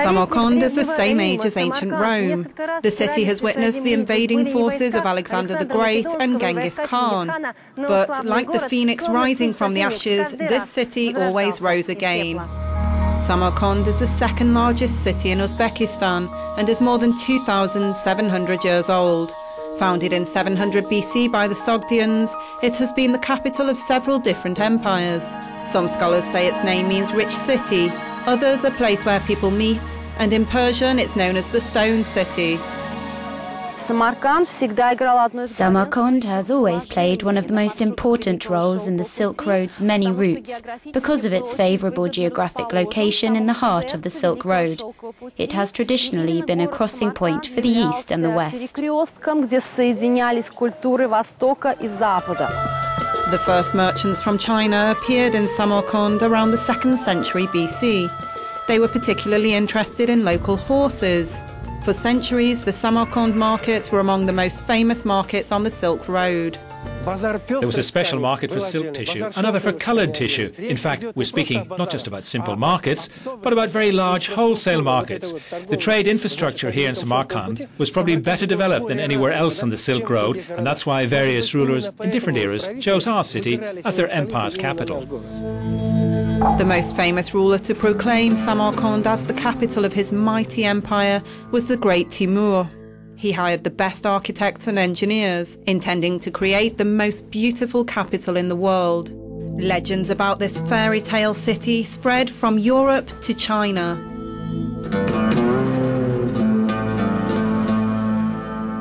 Samarkand is the same age as ancient Rome. The city has witnessed the invading forces of Alexander the Great and Genghis Khan. But like the phoenix rising from the ashes, this city always rose again. Samarkand is the second largest city in Uzbekistan and is more than 2,700 years old. Founded in 700 BC by the Sogdians, it has been the capital of several different empires. Some scholars say its name means rich city, others a place where people meet, and in Persian it's known as the Stone City. Samarkand has always played one of the most important roles in the Silk Road's many routes because of its favourable geographic location in the heart of the Silk Road. It has traditionally been a crossing point for the East and the West. The first merchants from China appeared in Samarkand around the 2nd century BC. They were particularly interested in local horses. For centuries, the Samarkand markets were among the most famous markets on the Silk Road. There was a special market for silk tissue, another for coloured tissue. In fact, we're speaking not just about simple markets, but about very large wholesale markets. The trade infrastructure here in Samarkand was probably better developed than anywhere else on the Silk Road, and that's why various rulers in different eras chose our city as their empire's capital. The most famous ruler to proclaim Samarkand as the capital of his mighty empire was the great Timur. He hired the best architects and engineers, intending to create the most beautiful capital in the world. Legends about this fairy tale city spread from Europe to China.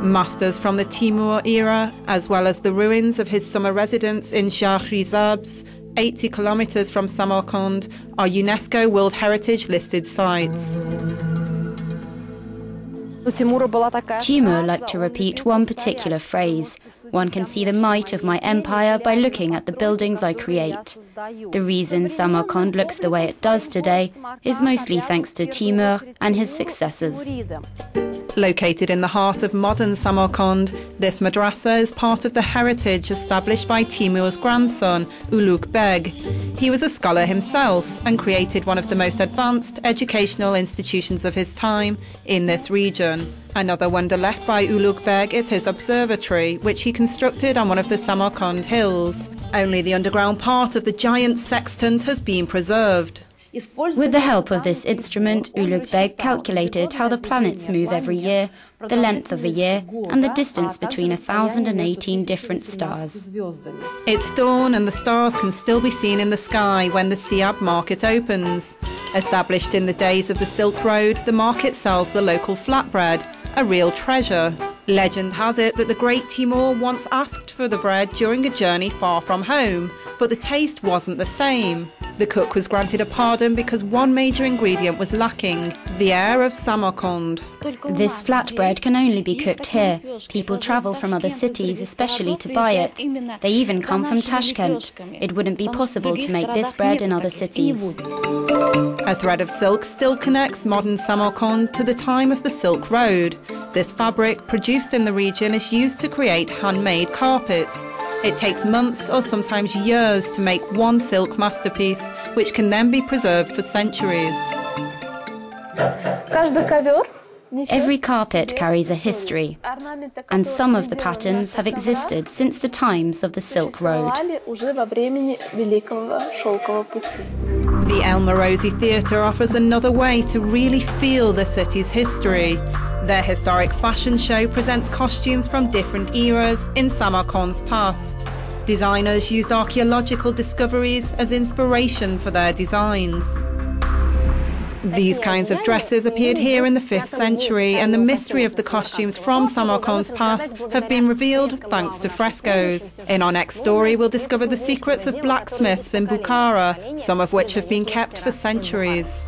Masters from the Timur era, as well as the ruins of his summer residence in Shahrizabz, 80 kilometers from Samarkand, are UNESCO World Heritage listed sites. Timur liked to repeat one particular phrase: "One can see the might of my empire by looking at the buildings I create." The reason Samarkand looks the way it does today is mostly thanks to Timur and his successors. Located in the heart of modern Samarkand, this madrasa is part of the heritage established by Timur's grandson, Ulugh Beg. He was a scholar himself and created one of the most advanced educational institutions of his time in this region. Another wonder left by Ulugh Beg is his observatory, which he constructed on one of the Samarkand hills. Only the underground part of the giant sextant has been preserved. With the help of this instrument, Ulugh Beg calculated how the planets move every year, the length of a year, and the distance between 1,018 different stars. It's dawn and the stars can still be seen in the sky when the Siab market opens. Established in the days of the Silk Road, the market sells the local flatbread, a real treasure. Legend has it that the great Timur once asked for the bread during a journey far from home, but the taste wasn't the same. The cook was granted a pardon because one major ingredient was lacking: the air of Samarkand. This flatbread can only be cooked here. People travel from other cities especially to buy it. They even come from Tashkent. It wouldn't be possible to make this bread in other cities. A thread of silk still connects modern Samarkand to the time of the Silk Road. This fabric, produced in the region, is used to create handmade carpets. It takes months or sometimes years to make one silk masterpiece, which can then be preserved for centuries. Every carpet carries a history, and some of the patterns have existed since the times of the Silk Road. The El Morosi Theatre offers another way to really feel the city's history. Their historic fashion show presents costumes from different eras in Samarkand's past. Designers used archaeological discoveries as inspiration for their designs. These kinds of dresses appeared here in the 5th century, and the mystery of the costumes from Samarkand's past have been revealed thanks to frescoes. In our next story, we'll discover the secrets of blacksmiths in Bukhara, some of which have been kept for centuries.